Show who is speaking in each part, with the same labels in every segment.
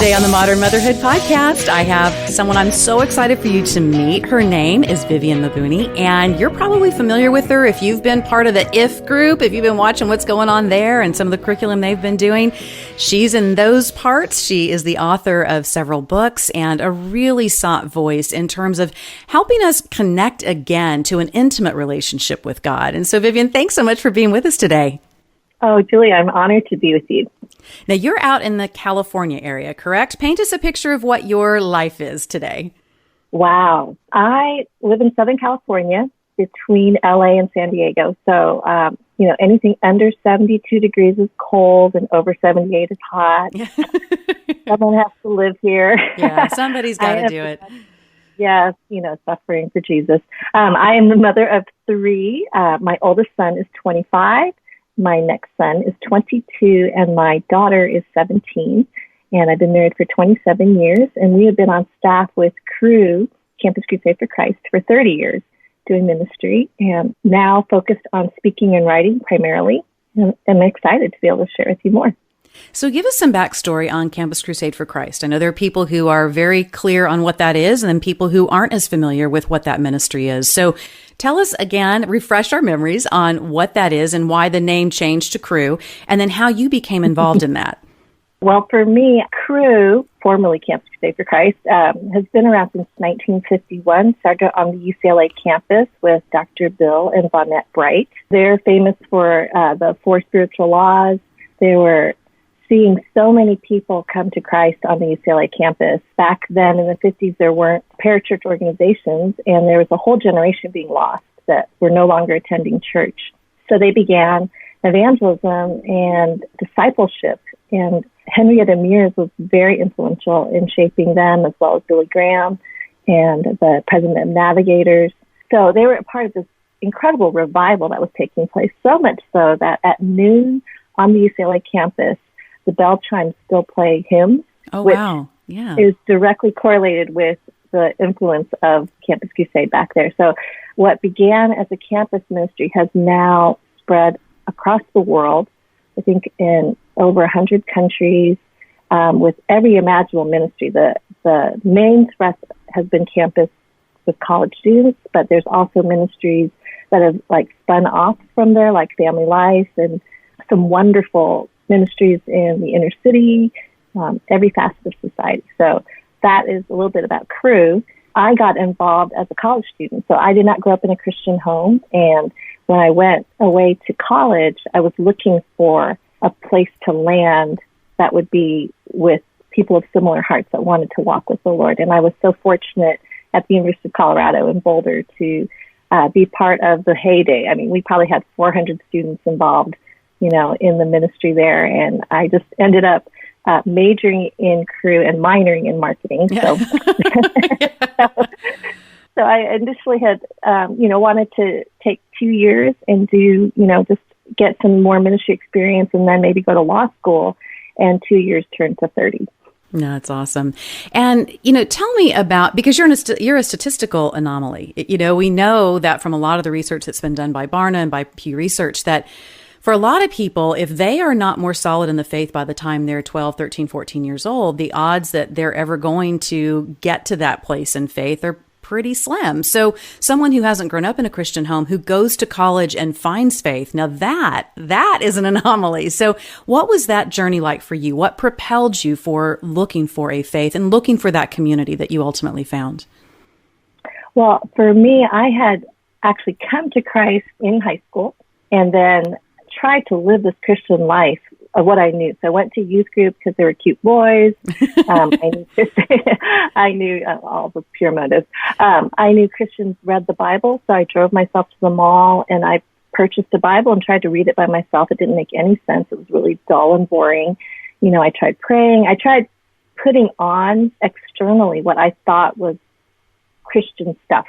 Speaker 1: Today on the Modern Motherhood Podcast, I have someone I'm so excited for you to meet. Her name is Vivian Mabuni, and you're probably familiar with her if you've been part of the IF group, if you've been watching what's going on there and some of the curriculum they've been doing. She's in those parts. She is the author of several books and a really sought voice in terms of helping us connect again to an intimate relationship with God. And so, Vivian, thanks so much for being with us today.
Speaker 2: Oh, Julie, I'm honored to be with you.
Speaker 1: Now, you're out in the California area, correct? Paint us a picture of what your life is today.
Speaker 2: Wow. I live in Southern California between LA and San Diego. So, anything under 72 degrees is cold and over 78 is hot. Someone has to live here.
Speaker 1: Yeah, somebody's got to do it.
Speaker 2: Yes, suffering for Jesus. I am the mother of three. My oldest son is 25. My next son is 22, and my daughter is 17. And I've been married for 27 years, and we have been on staff with Cru, Campus Crusade for Christ, for 30 years doing ministry, and now focused on speaking and writing primarily. And I'm excited to be able to share with you more.
Speaker 1: So give us some backstory on Campus Crusade for Christ. I know there are people who are very clear on what that is, and then people who aren't as familiar with what that ministry is. So tell us again, refresh our memories on what that is and why the name changed to Cru, and then how you became involved in that.
Speaker 2: Well, for me, Cru, formerly Campus Crusade for Christ, has been around since 1951. Started on the UCLA campus with Dr. Bill and Vonette Bright. They're famous for the 4 spiritual laws. They were seeing so many people come to Christ on the UCLA campus. Back then in the 50s, there weren't parachurch organizations, and there was a whole generation being lost that were no longer attending church. So they began evangelism and discipleship, and Henrietta Mears was very influential in shaping them, as well as Billy Graham and the president of Navigators. So they were a part of this incredible revival that was taking place, so much so that at noon on the UCLA campus, the bell chimes still play hymns, which is directly correlated with the influence of Campus Crusade back there. So what began as a campus ministry has now spread across the world, I think in over 100 countries, with every imaginable ministry. The main thrust has been campus with college students, but there's also ministries that have spun off from there, like Family Life, and some wonderful ministries in the inner city, every facet of society. So that is a little bit about Cru. I got involved as a college student. So I did not grow up in a Christian home. And when I went away to college, I was looking for a place to land that would be with people of similar hearts that wanted to walk with the Lord. And I was so fortunate at the University of Colorado in Boulder to be part of the heyday. I mean, we probably had 400 students involved in the ministry there. And I just ended up majoring in Cru and minoring in marketing. So, so I initially had, wanted to take 2 years and do, just get some more ministry experience and then maybe go to law school, and 2 years turned to 30.
Speaker 1: No, that's awesome. And, tell me about, because you're a statistical anomaly. We know that from a lot of the research that's been done by Barna and by Pew Research that for a lot of people, if they are not more solid in the faith by the time they're 12, 13, 14 years old, the odds that they're ever going to get to that place in faith are pretty slim. So someone who hasn't grown up in a Christian home, who goes to college and finds faith, now that is an anomaly. So what was that journey like for you? What propelled you for looking for a faith and looking for that community that you ultimately found?
Speaker 2: Well, for me, I had actually come to Christ in high school and then tried to live this Christian life of what I knew. So I went to youth group because there were cute boys. I knew all the pure motives. I knew Christians read the Bible, so I drove myself to the mall and I purchased a Bible and tried to read it by myself. It didn't make any sense. It was really dull and boring. I tried praying. I tried putting on externally what I thought was Christian stuff,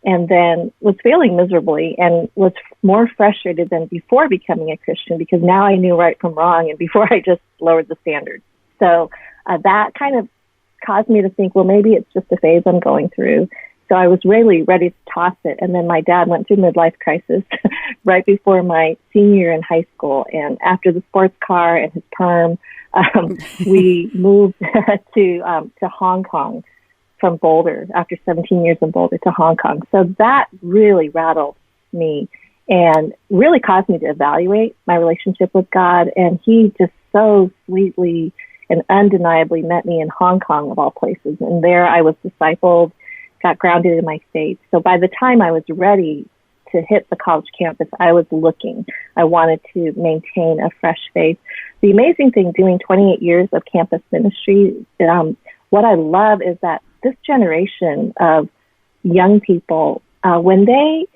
Speaker 2: and then was failing miserably and was more frustrated than before becoming a Christian, because now I knew right from wrong, and before I just lowered the standards. So that kind of caused me to think, well, maybe it's just a phase I'm going through. So I was really ready to toss it. And then my dad went through midlife crisis right before my senior year in high school. And after the sports car and his perm, We moved to Hong Kong from Boulder after 17 years in Boulder to Hong Kong. So that really rattled me and really caused me to evaluate my relationship with God. And he just so sweetly and undeniably met me in Hong Kong, of all places. And there I was discipled, got grounded in my faith. So by the time I was ready to hit the college campus, I was looking. I wanted to maintain a fresh faith. The amazing thing doing 28 years of campus ministry, what I love is that this generation of young people, when they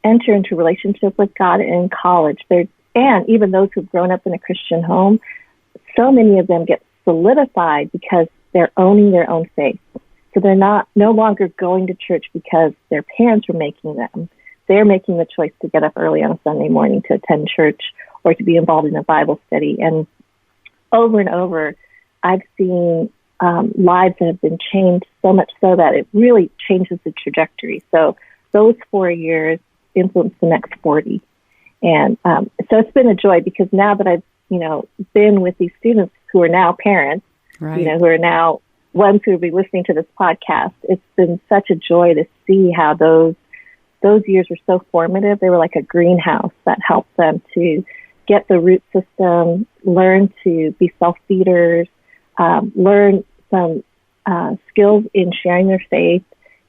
Speaker 2: enter into relationship with God in college, and even those who've grown up in a Christian home, so many of them get solidified because they're owning their own faith. So they're no longer going to church because their parents were making them. They're making the choice to get up early on a Sunday morning to attend church or to be involved in a Bible study. And over and over, I've seen lives that have been changed so much so that it really changes the trajectory. So those 4 years influenced the next 40. And so it's been a joy because now that I've, been with these students who are now parents,
Speaker 1: right,
Speaker 2: who are now ones who will be listening to this podcast, it's been such a joy to see how those years were so formative. They were like a greenhouse that helped them to get the root system, learn to be self-feeders, learn some skills in sharing their faith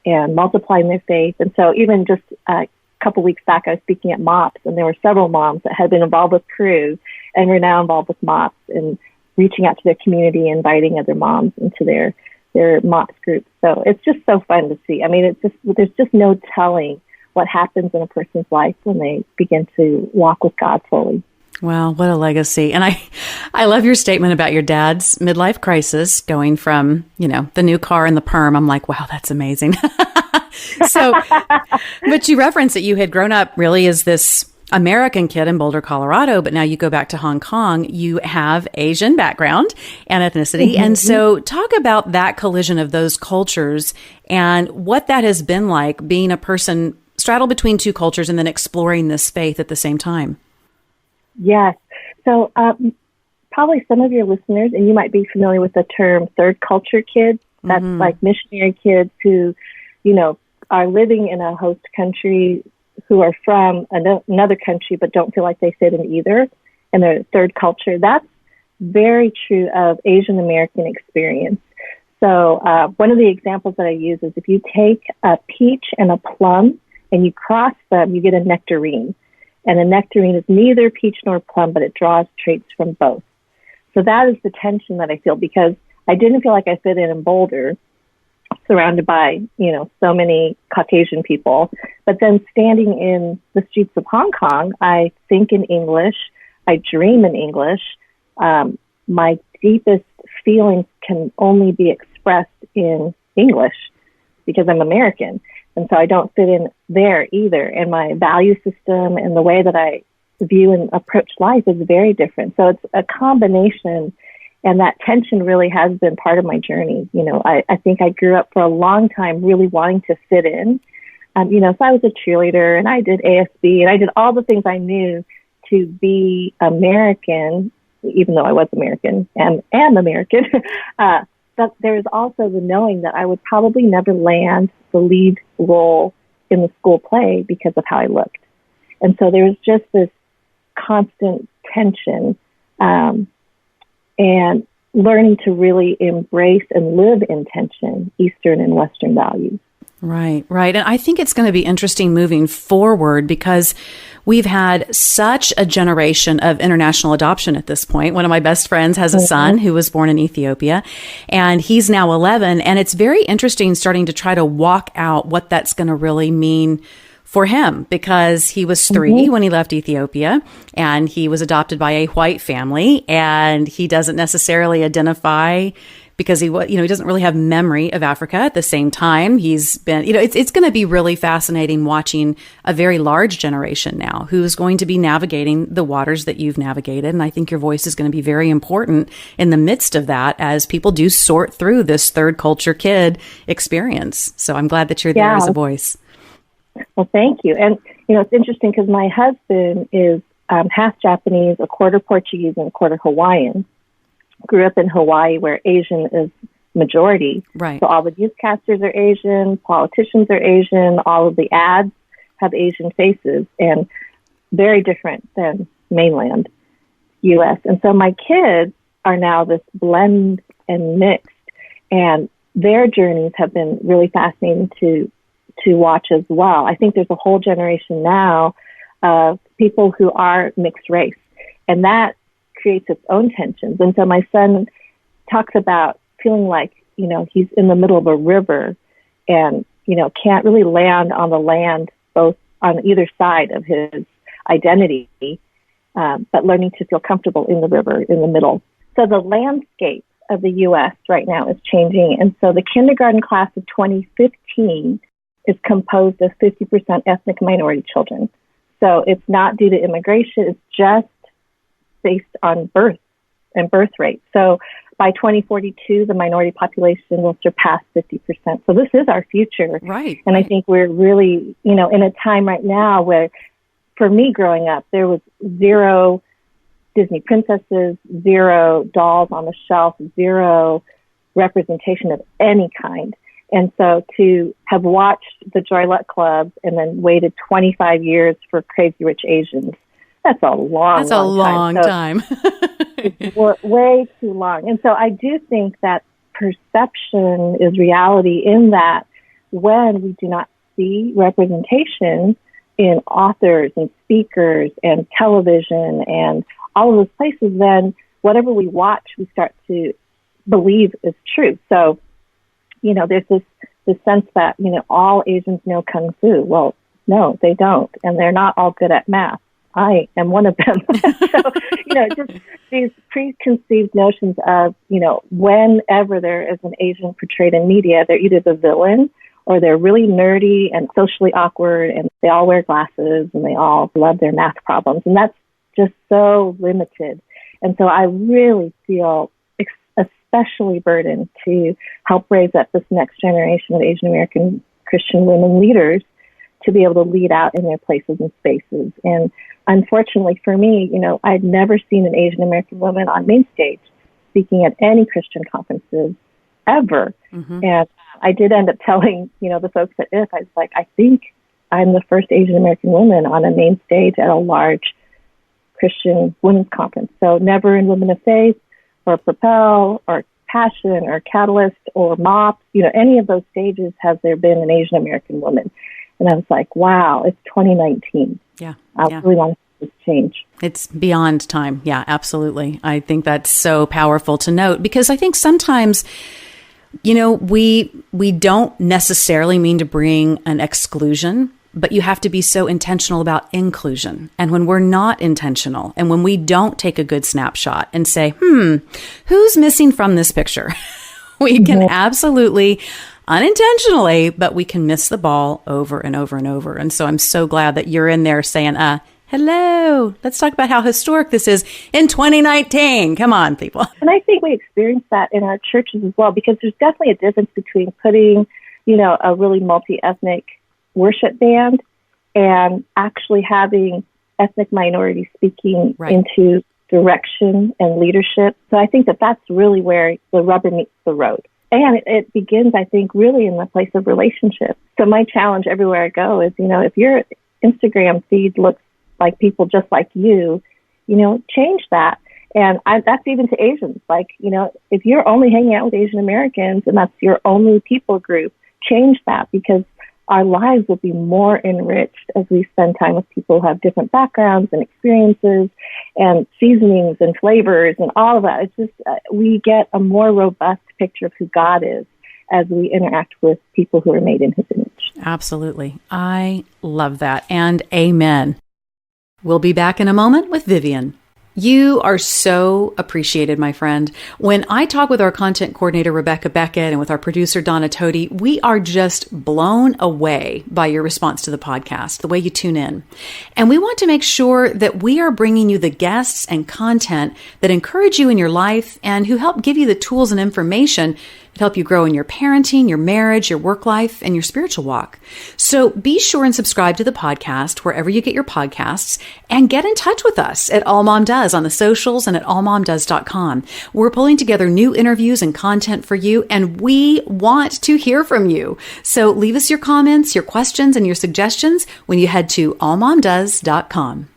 Speaker 2: and multiplying their faith. And so even just a couple weeks back, I was speaking at MOPS, and there were several moms that had been involved with Cru and were now involved with MOPS and reaching out to their community, inviting other moms into their MOPS groups. So it's just so fun to see. I mean, there's just no telling what happens in a person's life when they begin to walk with God fully.
Speaker 1: Wow, what a legacy. And I love your statement about your dad's midlife crisis going from, the new car and the perm. I'm like, wow, that's amazing. So, but you referenced that you had grown up really as this American kid in Boulder, Colorado, but now you go back to Hong Kong. You have Asian background and ethnicity. Mm-hmm. And so talk about that collision of those cultures and what that has been like being a person straddled between two cultures and then exploring this faith at the same time.
Speaker 2: Yes. So probably some of your listeners, and you might be familiar with the term third culture kids. That's mm-hmm. like missionary kids who, are living in a host country, who are from another country but don't feel like they fit in either, and they're third culture. That's very true of Asian American experience. So one of the examples that I use is if you take a peach and a plum and you cross them, you get a nectarine. And a nectarine is neither peach nor plum, but it draws traits from both. So that is the tension that I feel, because I didn't feel like I fit in Boulder, surrounded by, so many Caucasian people. But then standing in the streets of Hong Kong, I think in English, I dream in English. My deepest feelings can only be expressed in English because I'm American. And so I don't fit in there either. And my value system and the way that I view and approach life is very different. So it's a combination. And that tension really has been part of my journey. I think I grew up for a long time really wanting to fit in. So I was a cheerleader and I did ASB and I did all the things I knew to be American, even though I was American and am American. But there was also the knowing that I would probably never land the lead role in the school play because of how I looked. And so there was just this constant tension, and learning to really embrace and live in tension, Eastern and Western values.
Speaker 1: Right. And I think it's going to be interesting moving forward because we've had such a generation of international adoption at this point. One of my best friends has a mm-hmm. son who was born in Ethiopia, and he's now 11. And it's very interesting starting to try to walk out what that's going to really mean for him, because he was 3 mm-hmm. when he left Ethiopia and he was adopted by a white family, and he doesn't necessarily identify because he doesn't really have memory of Africa. At the same time, he's been, it's going to be really fascinating watching a very large generation now who's going to be navigating the waters that you've navigated. And I think your voice is going to be very important in the midst of that as people do sort through this third culture kid experience. So I'm glad that you're there as a voice.
Speaker 2: Well, thank you. And, it's interesting because my husband is half Japanese, a quarter Portuguese, and a quarter Hawaiian. grew up in Hawaii where Asian is majority.
Speaker 1: Right.
Speaker 2: So all the newscasters are Asian, politicians are Asian, all of the ads have Asian faces, and very different than mainland U.S. And so my kids are now this blend and mixed, and their journeys have been really fascinating to watch as well. I think there's a whole generation now of people who are mixed race, and that creates its own tensions. And so my son talks about feeling like, he's in the middle of a river and, can't really land on the land, both on either side of his identity, but learning to feel comfortable in the river in the middle. So the landscape of the U.S. right now is changing. And so the kindergarten class of 2015 is composed of 50% ethnic minority children. So it's not due to immigration, it's just based on birth and birth rate. So by 2042, the minority population will surpass 50%. So this is our future.
Speaker 1: Right.
Speaker 2: And I think we're really, in a time right now where, for me growing up, there was zero Disney princesses, zero dolls on the shelf, zero representation of any kind. And so to have watched the Joy Luck Club and then waited 25 years for Crazy Rich Asians, that's a long
Speaker 1: time.
Speaker 2: It's way too long. And so I do think that perception is reality, in that when we do not see representation in authors and speakers and television and all of those places, then whatever we watch, we start to believe is true. So, there's this sense that, all Asians know Kung Fu. Well, no, they don't. And they're not all good at math. I am one of them. So, just these preconceived notions of, whenever there is an Asian portrayed in media, they're either the villain or they're really nerdy and socially awkward, and they all wear glasses and they all love their math problems. And that's just so limited. And so I really feel especially burdened to help raise up this next generation of Asian American Christian women leaders to be able to lead out in their places and spaces. And unfortunately for me, I'd never seen an Asian American woman on main stage speaking at any Christian conferences ever. Mm-hmm. And I did end up telling, the folks at IF, I was like, I think I'm the first Asian American woman on a main stage at a large Christian women's conference. So never in Women of Faith or Propel or Passion or Catalyst or MOP, any of those stages has there been an Asian American woman. And I was like, wow, it's 2019.
Speaker 1: Yeah.
Speaker 2: I really want to see this change.
Speaker 1: It's beyond time. Yeah, absolutely. I think that's so powerful to note, because I think sometimes, we don't necessarily mean to bring an exclusion, but you have to be so intentional about inclusion. And when we're not intentional, and when we don't take a good snapshot and say, who's missing from this picture? We can absolutely, unintentionally, but we can miss the ball over and over and over. And so I'm so glad that you're in there saying, hello, let's talk about how historic this is in 2019. Come on, people.
Speaker 2: And I think we experience that in our churches as well, because there's definitely a difference between putting, a really multi-ethnic worship band and actually having ethnic minorities speaking into direction and leadership. So I think that that's really where the rubber meets the road. And it begins, I think, really in the place of relationship. So my challenge everywhere I go is, if your Instagram feed looks like people just like you, change that. And that's even to Asians. Like, if you're only hanging out with Asian Americans and that's your only people group, change that, because our lives will be more enriched as we spend time with people who have different backgrounds and experiences and seasonings and flavors and all of that. It's just, we get a more robust picture of who God is as we interact with people who are made in his image.
Speaker 1: Absolutely. I love that. And amen. We'll be back in a moment with Vivian. You are so appreciated, my friend. When I talk with our content coordinator, Rebecca Beckett, and with our producer, Donna Toti, we are just blown away by your response to the podcast, the way you tune in. And we want to make sure that we are bringing you the guests and content that encourage you in your life and who help give you the tools and information It'll help you grow in your parenting, your marriage, your work life, and your spiritual walk. So be sure and subscribe to the podcast wherever you get your podcasts, and get in touch with us at All Mom Does on the socials and at allmomdoes.com. We're pulling together new interviews and content for you, and we want to hear from you. So leave us your comments, your questions, and your suggestions when you head to allmomdoes.com.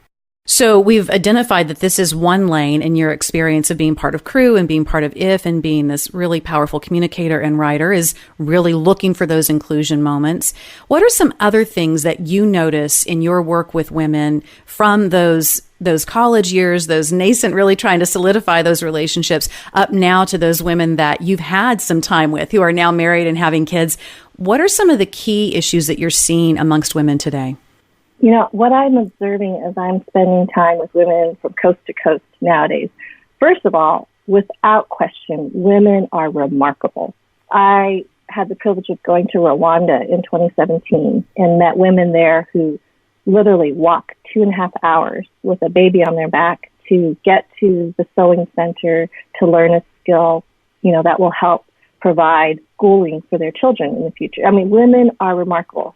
Speaker 1: So we've identified that this is one lane in your experience of being part of Crew and being part of IF and being this really powerful communicator and writer, is really looking for those inclusion moments. What are some other things that you notice in your work with women from those college years, those nascent, really trying to solidify those relationships, up now to those women that you've had some time with who are now married and having kids? What are some of the key issues that you're seeing amongst women today?
Speaker 2: You know, what I'm observing as I'm spending time with women from coast to coast nowadays, first of all, without question, women are remarkable. I had the privilege of going to Rwanda in 2017 and met women there who literally walk 2.5 hours with a baby on their back to get to the sewing center to learn a skill, that will help provide schooling for their children in the future. I mean, women are remarkable.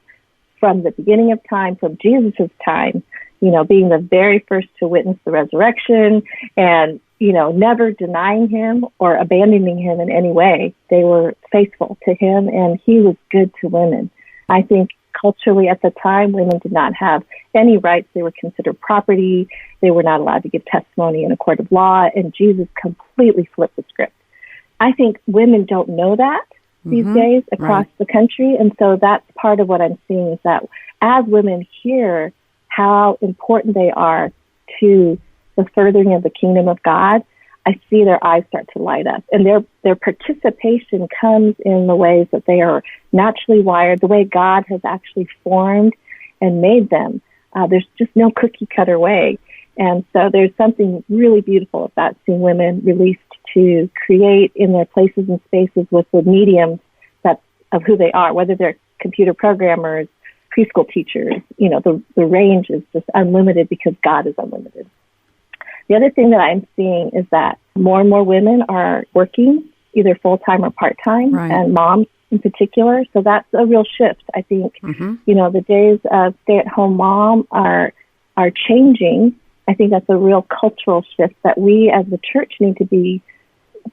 Speaker 2: From the beginning of time, from Jesus' time, being the very first to witness the resurrection and, never denying him or abandoning him in any way. They were faithful to him, and he was good to women. I think culturally at the time, women did not have any rights. They were considered property. They were not allowed to give testimony in a court of law, and Jesus completely flipped the script. I think women don't know that these days across the country. And so that's part of what I'm seeing, is that as women hear how important they are to the furthering of the kingdom of God, I see their eyes start to light up. And their participation comes in the ways that they are naturally wired, the way God has actually formed and made them. There's just no cookie cutter way. And so there's something really beautiful about seeing women released to create in their places and spaces with the mediums of who they are, whether they're computer programmers, preschool teachers. The range is just unlimited because God is unlimited. The other thing that I'm seeing is that more and more women are working either full-time or part-time, and moms in particular. So that's a real shift. I think, the days of stay-at-home mom are changing. I think that's a real cultural shift that we as the church need to be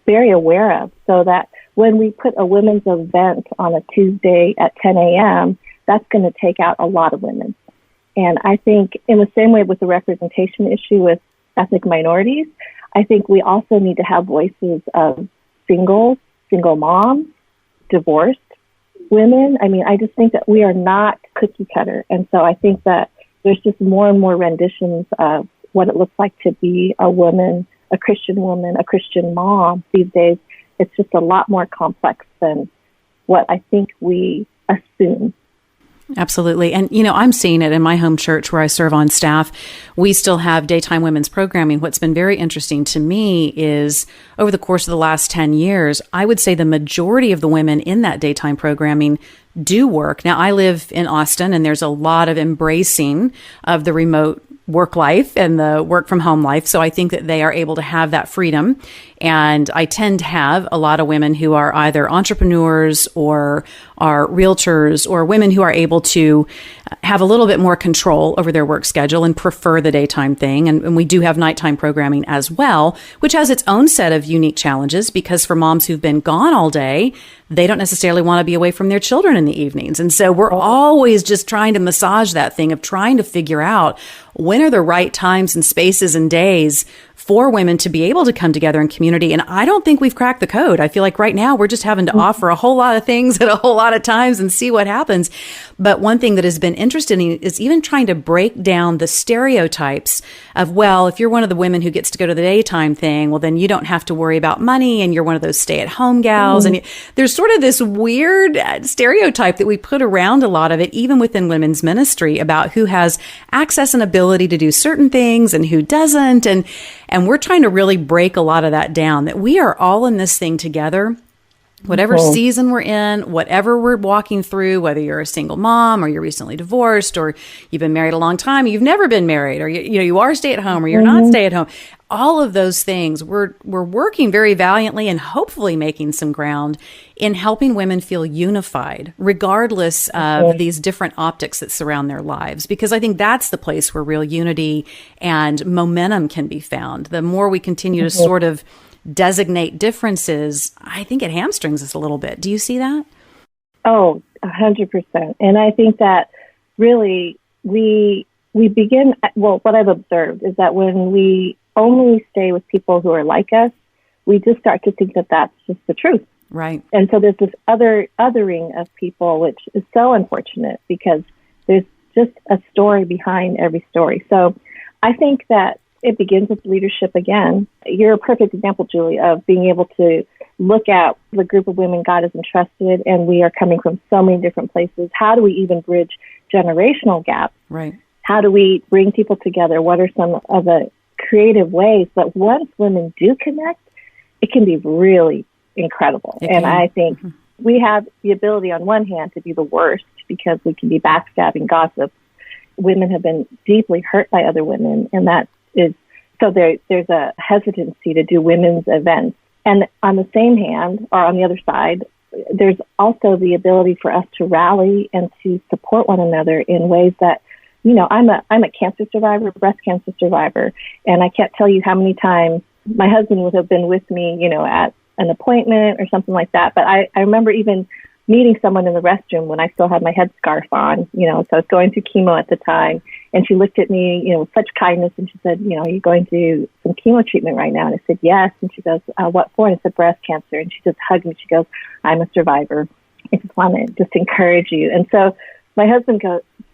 Speaker 2: very aware of, so that when we put a women's event on a Tuesday at 10 a.m., that's going to take out a lot of women. And I think in the same way with the representation issue with ethnic minorities, I think we also need to have voices of single moms, divorced women. I mean, I just think that we are not cookie cutter. And so I think that there's just more and more renditions of what it looks like to be a woman, a Christian woman, a Christian mom these days. It's just a lot more complex than what I think we assume.
Speaker 1: Absolutely. And, I'm seeing it in my home church where I serve on staff. We still have daytime women's programming. What's been very interesting to me is over the course of the last 10 years, I would say the majority of the women in that daytime programming do work. Now, I live in Austin, and there's a lot of embracing of the remote work life and the work from home life. So I think that they are able to have that freedom. And I tend to have a lot of women who are either entrepreneurs or are realtors, or women who are able to have a little bit more control over their work schedule and prefer the daytime thing. And we do have nighttime programming as well, which has its own set of unique challenges, because for moms who've been gone all day, they don't necessarily want to be away from their children in the evenings. And so we're always just trying to massage that thing of trying to figure out when are the right times and spaces and days for women to be able to come together in community. And I don't think we've cracked the code. I feel like right now we're just having to offer a whole lot of things at a whole lot of times and see what happens. But one thing that has been interesting is even trying to break down the stereotypes of, well, if you're one of the women who gets to go to the daytime thing, well, then you don't have to worry about money and you're one of those stay-at-home gals. And there's sort of this weird stereotype that we put around a lot of it, even within women's ministry, about who has access and ability to do certain things and who doesn't. And we're trying to really break a lot of that down, that we are all in this thing together. Whatever season we're in, whatever we're walking through, whether you're a single mom or you're recently divorced or you've been married a long time, you've never been married, or you are stay at home or you're not stay at home. All of those things, we're working very valiantly and hopefully making some ground in helping women feel unified, regardless of these different optics that surround their lives. Because I think that's the place where real unity and momentum can be found. The more we continue to sort of designate differences, I think it hamstrings us a little bit. Do you see that?
Speaker 2: Oh, 100%. And I think that really we begin, well, what I've observed is that when we only stay with people who are like us, we just start to think that that's just the truth.
Speaker 1: Right.
Speaker 2: And so there's this othering of people, which is so unfortunate because there's just a story behind every story. So I think that it begins with leadership again. You're a perfect example, Julie, of being able to look at the group of women God has entrusted, and we are coming from so many different places. How do we even bridge generational gaps?
Speaker 1: Right.
Speaker 2: How do we bring people together? What are some of the creative ways that once women do connect, it can be really incredible. And I think we have the ability on one hand to be the worst because we can be backstabbing gossip. Women have been deeply hurt by other women, and that is so there's a hesitancy to do women's events. And on the same hand, or on the other side, there's also the ability for us to rally and to support one another in ways that, I'm a cancer survivor, breast cancer survivor, and I can't tell you how many times my husband would have been with me, at an appointment or something like that. But I remember even meeting someone in the restroom when I still had my headscarf on, so I was going through chemo at the time. And she looked at me, with such kindness, and she said, are you going to do some chemo treatment right now? And I said, yes. And she goes, what for? And I said, breast cancer. And she just hugged me. She goes, I'm a survivor. I just want to just encourage you. And so my husband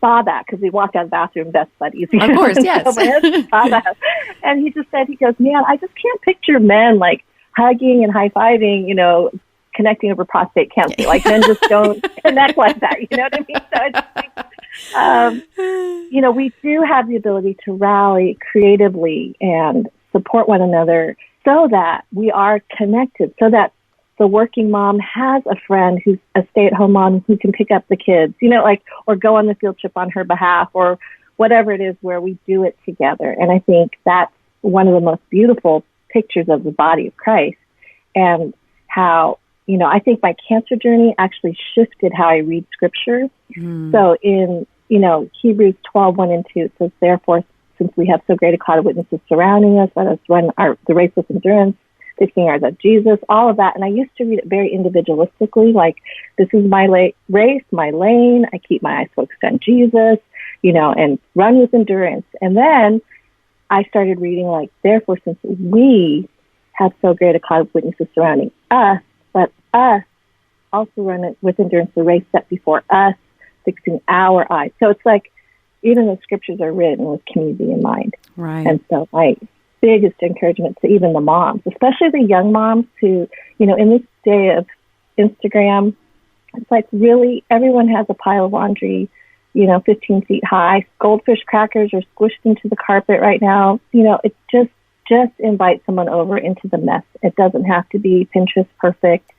Speaker 2: saw that because we walked out of the bathroom, best buddies.
Speaker 1: Of course, yes.
Speaker 2: So my husband saw that. And he just said, man, I just can't picture men like hugging and high-fiving, connecting over prostate cancer. Like men just don't connect like that. You know what I mean? So I just think, we do have the ability to rally creatively and support one another so that we are connected, so that the working mom has a friend who's a stay-at-home mom who can pick up the kids, or go on the field trip on her behalf, or whatever it is where we do it together. And I think that's one of the most beautiful pictures of the body of Christ, and how, I think my cancer journey actually shifted how I read scripture. So in, Hebrews 12:1 and 2, it says, therefore, since we have so great a cloud of witnesses surrounding us, let us run the race with endurance, fixing our eyes on Jesus, all of that. And I used to read it very individualistically, like, this is my race, my lane. I keep my eyes focused on Jesus, and run with endurance. And then I started reading like, therefore, since we have so great a cloud of witnesses surrounding us, let us also run it with endurance the race set before us, fixing our eyes. So it's like, even the scriptures are written with community in mind.
Speaker 1: Right.
Speaker 2: And so my biggest encouragement to even the moms, especially the young moms who, in this day of Instagram, it's like really everyone has a pile of laundry, 15 feet high. Goldfish crackers are squished into the carpet right now. It's just invite someone over into the mess. It doesn't have to be Pinterest perfect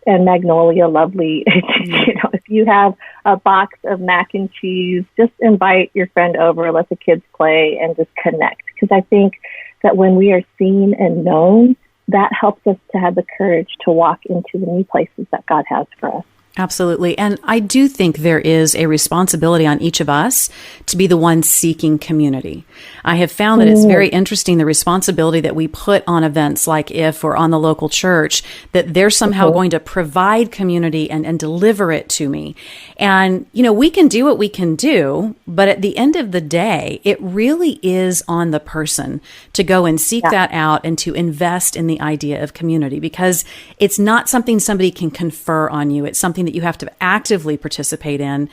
Speaker 2: and Magnolia lovely. If you have a box of mac and cheese, just invite your friend over, let the kids play, and just connect. Because I think that when we are seen and known, that helps us to have the courage to walk into the new places that God has for us.
Speaker 1: Absolutely. And I do think there is a responsibility on each of us to be the one seeking community. I have found that it's very interesting, the responsibility that we put on events like IF or on the local church, that they're somehow going to provide community and deliver it to me. And, we can do what we can do, but at the end of the day, it really is on the person to go and seek that out and to invest in the idea of community, because it's not something somebody can confer on you. It's something that you have to actively participate in.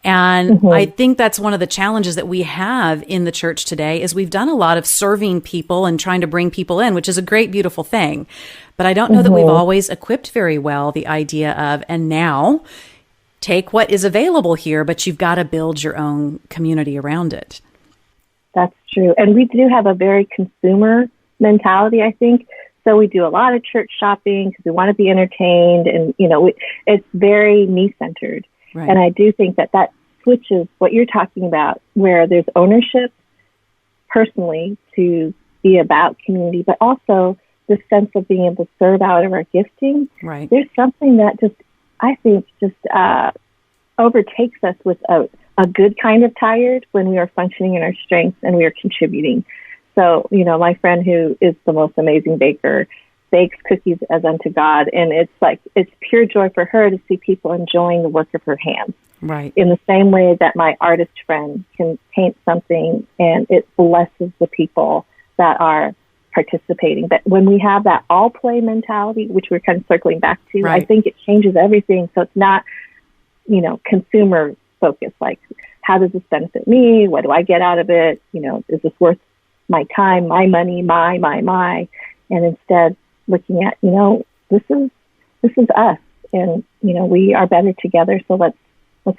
Speaker 1: And I think that's one of the challenges that we have in the church today is we've done a lot of serving people and trying to bring people in, which is a great, beautiful thing. But I don't know that we've always equipped very well the idea of, and now take what is available here, but you've got to build your own community around it.
Speaker 2: That's true. And we do have a very consumer mentality, I think. So we do a lot of church shopping because we want to be entertained, and it's very me-centered.
Speaker 1: Right.
Speaker 2: And I do think that switches what you're talking about, where there's ownership personally to be about community, but also the sense of being able to serve out of our gifting.
Speaker 1: Right.
Speaker 2: There's something that I think overtakes us with a good kind of tired when we are functioning in our strengths and we are contributing. So, my friend who is the most amazing baker bakes cookies as unto God. And it's pure joy for her to see people enjoying the work of her hands.
Speaker 1: Right.
Speaker 2: In the same way that my artist friend can paint something and it blesses the people that are participating. But when we have that all play mentality, which we're kind of circling back to,
Speaker 1: right.
Speaker 2: I think it changes everything. So it's not, consumer focused, like how does this benefit me? What do I get out of it? Is this worth my time, my money, my, and instead looking at, this is us, and, we are better together. So let's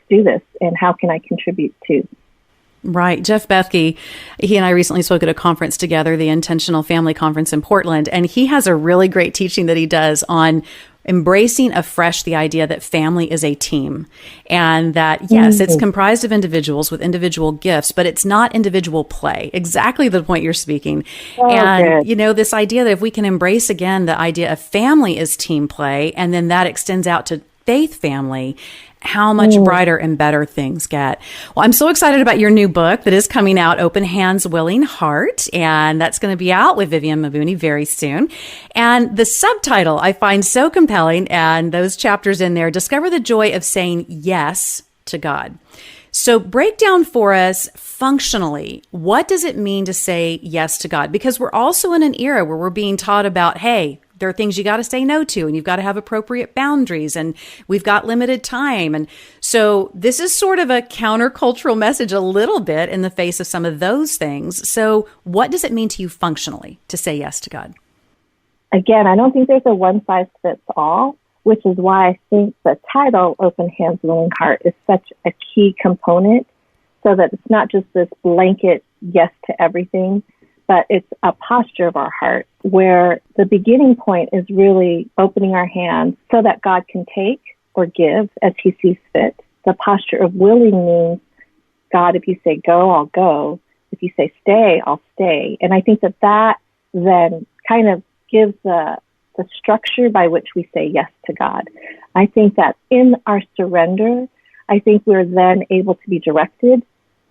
Speaker 2: do this. And how can I contribute too?
Speaker 1: Right. Jeff Bethke, he and I recently spoke at a conference together, the Intentional Family Conference in Portland, and he has a really great teaching that he does on embracing afresh the idea that family is a team, and that, yes, it's comprised of individuals with individual gifts, but it's not individual play. Exactly the point you're speaking. And, this idea that if we can embrace again the idea of family is team play, and then that extends out to faith family, how much brighter and better things get. Well, I'm so excited about your new book that is coming out, Open Hands, Willing Heart, and that's going to be out with Vivian Mabuni very soon. And the subtitle I find so compelling, and those chapters in there, Discover the Joy of Saying Yes to God. So break down for us functionally, what does it mean to say yes to God? Because we're also in an era where we're being taught about, hey, there are things you got to say no to, and you've got to have appropriate boundaries, and we've got limited time. And so this is sort of a countercultural message a little bit in the face of some of those things. So what does it mean to you functionally to say yes to God?
Speaker 2: Again, I don't think there's a one size fits all, which is why I think the title, Open Hands, Willing Heart, is such a key component, so that it's not just this blanket yes to everything, but it's a posture of our heart where the beginning point is really opening our hands so that God can take or give as he sees fit. The posture of willing means, God, if you say go, I'll go. If you say stay, I'll stay. And I think that then kind of gives the structure by which we say yes to God. I think that in our surrender, I think we're then able to be directed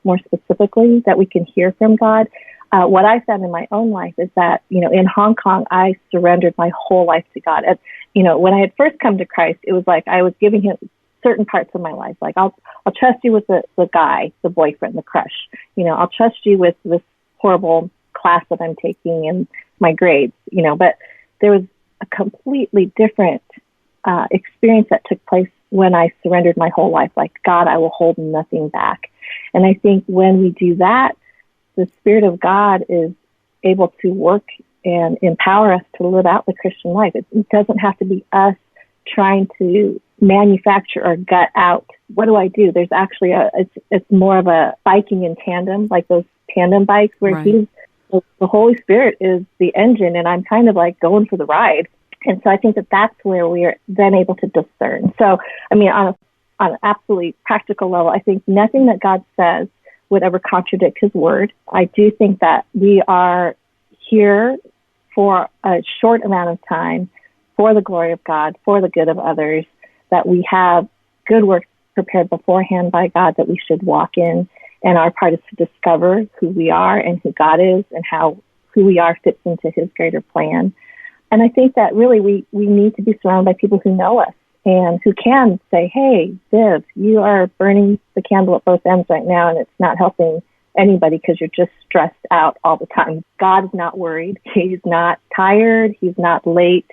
Speaker 2: more specifically, that we can hear from God. What I found in my own life is that, in Hong Kong, I surrendered my whole life to God. When I had first come to Christ, it was like I was giving him certain parts of my life. Like, I'll trust you with the guy, the boyfriend, the crush. I'll trust you with this horrible class that I'm taking and my grades, but there was a completely different experience that took place when I surrendered my whole life. Like, God, I will hold nothing back. And I think when we do that, the Spirit of God is able to work and empower us to live out the Christian life. It doesn't have to be us trying to manufacture or gut out, what do I do? There's actually it's more of a biking in tandem, like those tandem bikes where
Speaker 1: right.
Speaker 2: the Holy Spirit is the engine and I'm kind of like going for the ride. And so I think that's where we are then able to discern. So, on an absolutely practical level, I think nothing that God says would ever contradict his word. I do think that we are here for a short amount of time for the glory of God, for the good of others, that we have good works prepared beforehand by God that we should walk in. And our part is to discover who we are and who God is and how who we are fits into his greater plan. And I think that really we need to be surrounded by people who know us and who can say, hey, Viv, you are burning the candle at both ends right now, and it's not helping anybody because you're just stressed out all the time. God is not worried. He's not tired. He's not late.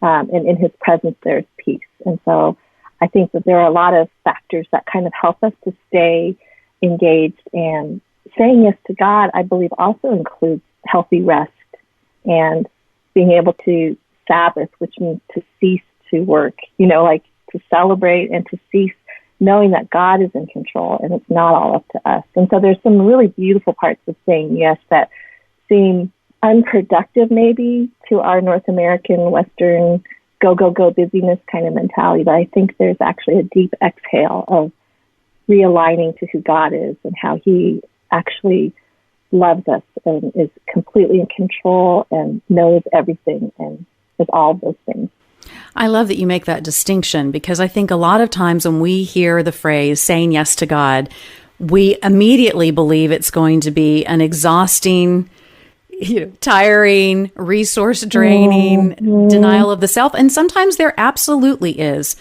Speaker 2: And in his presence, there's peace. And so I think that there are a lot of factors that kind of help us to stay engaged. And saying yes to God, I believe, also includes healthy rest and being able to Sabbath, which means to cease to work, like to celebrate and to cease, knowing that God is in control and it's not all up to us. And so there's some really beautiful parts of saying yes that seem unproductive maybe to our North American, Western, go, go, go busyness kind of mentality. But I think there's actually a deep exhale of realigning to who God is and how he actually loves us and is completely in control and knows everything and is all of those things.
Speaker 1: I love that you make that distinction, because I think a lot of times when we hear the phrase saying yes to God, we immediately believe it's going to be an exhausting, tiring, resource draining denial of the self. And sometimes there absolutely is.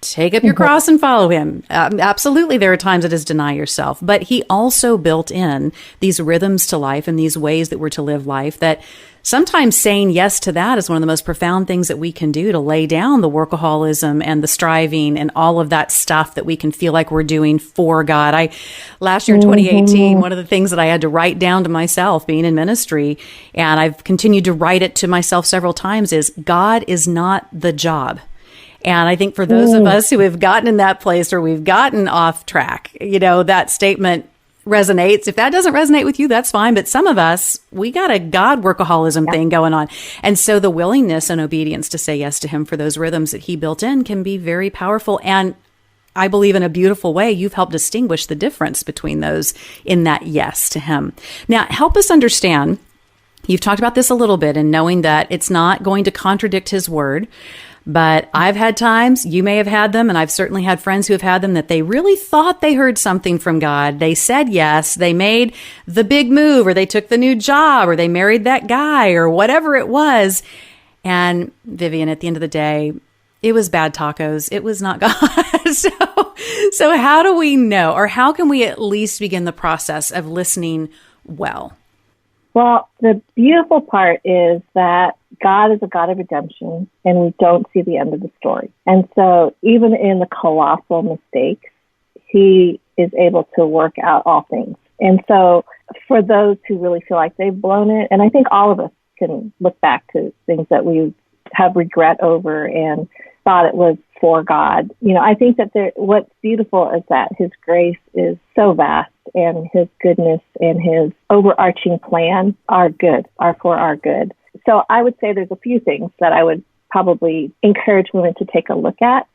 Speaker 1: Take up your cross and follow him. Absolutely, there are times it is deny yourself. But he also built in these rhythms to life and these ways that we're to live life that sometimes saying yes to that is one of the most profound things that we can do to lay down the workaholism and the striving and all of that stuff that we can feel like we're doing for God. Last year, 2018, one of the things that I had to write down to myself being in ministry, and I've continued to write it to myself several times, is God is not the job. And I think for those of us who have gotten in that place or we've gotten off track, that statement resonates. If that doesn't resonate with you, that's fine. But some of us, we got a God workaholism thing going on. And so the willingness and obedience to say yes to him for those rhythms that he built in can be very powerful. And I believe in a beautiful way, you've helped distinguish the difference between those in that yes to him. Now, help us understand, you've talked about this a little bit, and knowing that it's not going to contradict his word. But I've had times, you may have had them, and I've certainly had friends who have had them, that they really thought they heard something from God. They said yes, they made the big move, or they took the new job, or they married that guy, or whatever it was. And Vivian, at the end of the day, it was bad tacos. It was not God. So how do we know, or how can we at least begin the process of listening well?
Speaker 2: Well, the beautiful part is that God is a God of redemption, and we don't see the end of the story. And so even in the colossal mistakes, he is able to work out all things. And so for those who really feel like they've blown it, and I think all of us can look back to things that we have regret over and thought it was for God. I think that what's beautiful is that his grace is so vast, and his goodness and his overarching plan are for our good. So I would say there's a few things that I would probably encourage women to take a look at.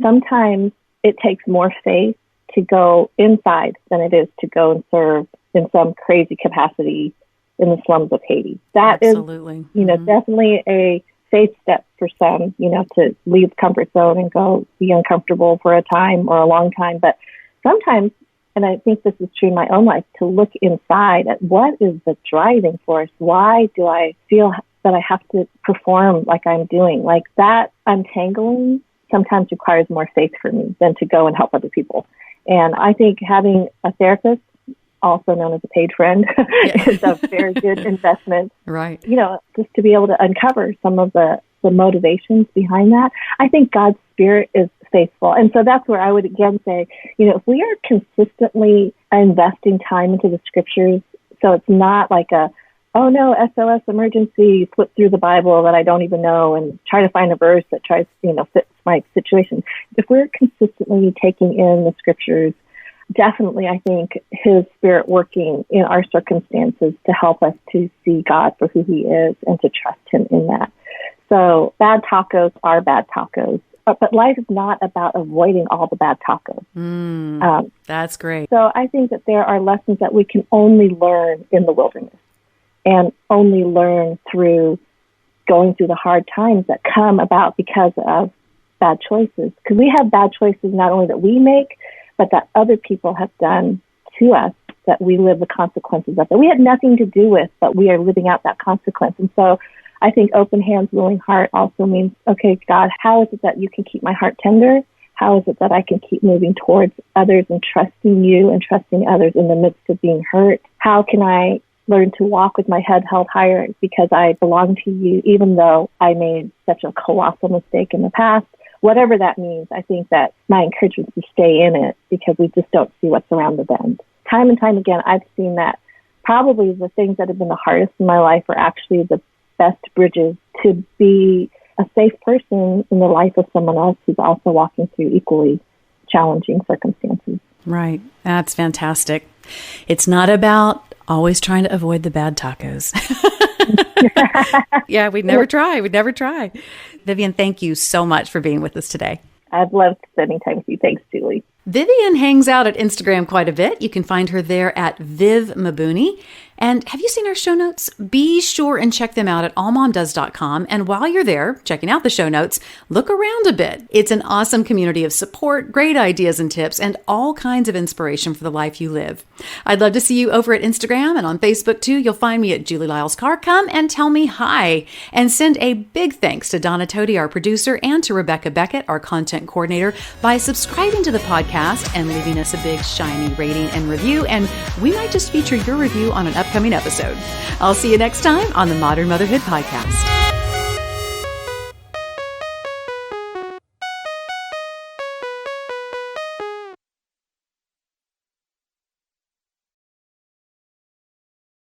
Speaker 2: Sometimes it takes more faith to go inside than it is to go and serve in some crazy capacity in the slums of Haiti. That
Speaker 1: Absolutely.
Speaker 2: is, definitely a faith step for some, to leave the comfort zone and go be uncomfortable for a time or a long time. But sometimes, and I think this is true in my own life, to look inside at what is the driving force. Why do I feel that I have to perform like I'm doing? Like that untangling sometimes requires more faith for me than to go and help other people. And I think having a therapist, also known as a paid friend, is a very good investment.
Speaker 1: Right.
Speaker 2: Just to be able to uncover some of the motivations behind that. I think God's Spirit is faithful. And so that's where I would again say, if we are consistently investing time into the scriptures, so it's not like oh no, SOS emergency, flip through the Bible that I don't even know and try to find a verse that tries, fits my situation. If we're consistently taking in the scriptures, definitely I think his Spirit working in our circumstances to help us to see God for who he is and to trust him in that. So bad tacos are bad tacos. But life is not about avoiding all the bad tacos.
Speaker 1: That's great.
Speaker 2: So I think that there are lessons that we can only learn in the wilderness and only learn through going through the hard times that come about because of bad choices. Because we have bad choices not only that we make, but that other people have done to us that we live the consequences of, that we had nothing to do with, but we are living out that consequence. And so I think open hands, willing heart also means, okay, God, how is it that you can keep my heart tender? How is it that I can keep moving towards others and trusting you and trusting others in the midst of being hurt? How can I learn to walk with my head held higher because I belong to you, even though I made such a colossal mistake in the past? Whatever that means, I think that my encouragement is to stay in it because we just don't see what's around the bend. Time and time again, I've seen that probably the things that have been the hardest in my life are actually the best bridges to be a safe person in the life of someone else who's also walking through equally challenging circumstances.
Speaker 1: Right. That's fantastic. It's not about always trying to avoid the bad tacos. Yeah, we'd never try. We'd never try. Vivian, thank you so much for being with us today.
Speaker 2: I've loved spending time with you. Thanks, Julie.
Speaker 1: Vivian hangs out at Instagram quite a bit. You can find her there at Viv Mabuni. And have you seen our show notes? Be sure and check them out at allmomdoes.com. And while you're there, checking out the show notes, look around a bit. It's an awesome community of support, great ideas and tips, and all kinds of inspiration for the life you live. I'd love to see you over at Instagram and on Facebook too. You'll find me at Julie Lyles Carr. Come and tell me hi. And send a big thanks to Donna Todi, our producer, and to Rebecca Beckett, our content coordinator, by subscribing to the podcast and leaving us a big shiny rating and review. And we might just feature your review on an upcoming episode. I'll see you next time on the Modern Motherhood Podcast.